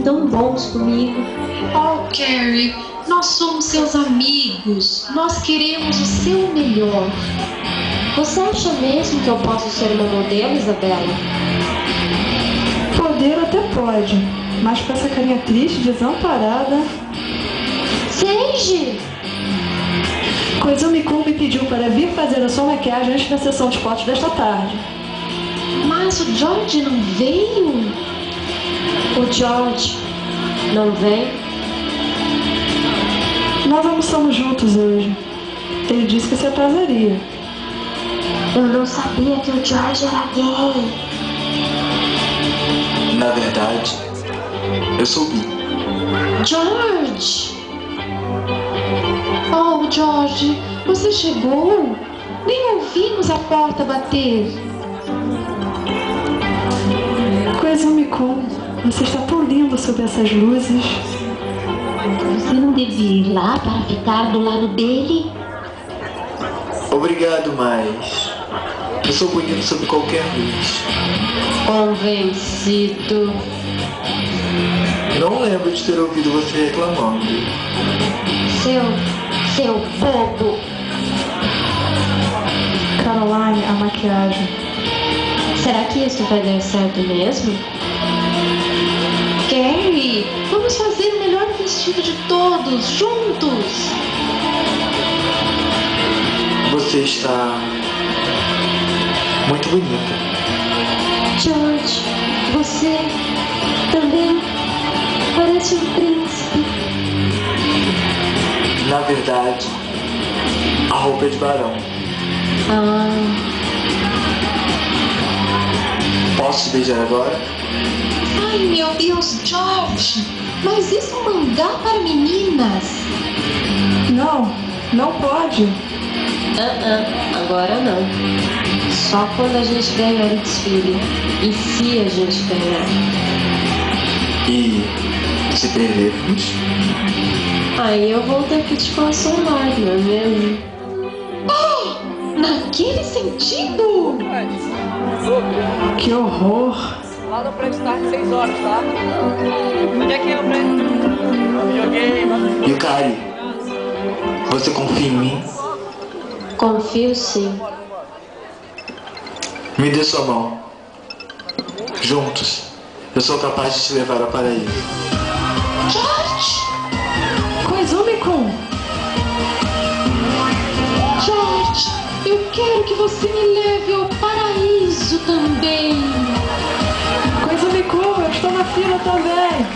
tão bons comigo. Oh, Carrie, nós somos seus amigos. Nós queremos o seu melhor. Você acha mesmo que eu posso ser uma modelo, Isabela? Poder até pode, mas com essa carinha triste, desamparada... Seiji! Koizumi-kun me pediu para vir fazer a sua maquiagem antes da sessão de fotos desta tarde. Mas o George não veio? O George não vem? Nós almoçamos juntos hoje. Ele disse que se atrasaria. Eu não sabia que o George era gay. Na verdade, eu sou bi. George! Oh, George, você chegou? Nem ouvimos a porta bater. Koizumi-kun, você está tão lindo sob essas luzes. Você não devia ir lá para ficar do lado dele? Obrigado, mas eu sou bonito sob qualquer luz. Convencido. Não lembro de ter ouvido você reclamando. Seu bobo. Caroline, a maquiagem. Será que isso vai dar certo mesmo? Carrie, vamos fazer o melhor vestido de todos, juntos. Você está muito bonita. George, você também parece um príncipe. Na verdade, a roupa é de barão. Posso te beijar agora? Ai, meu Deus, George! Mas isso é um mangá para meninas. Não, não pode. Agora não. Só quando a gente ganhar o desfile. E se a gente ganhar? E se perdermos? Aí eu vou ter que te consolar, não é mesmo? Oh, naquele sentido! Que horror. Lá no prédio está às 6 horas, tá? Onde é que é o prédio? Videogame. Yukari, você confia em mim? Confio sim. Me dê sua mão. Juntos, eu sou capaz de te levar ao paraíso. George! Koizumi-kun! George, eu quero que você me leve ao paraíso também. Koizumi-kun, eu estou na fila também.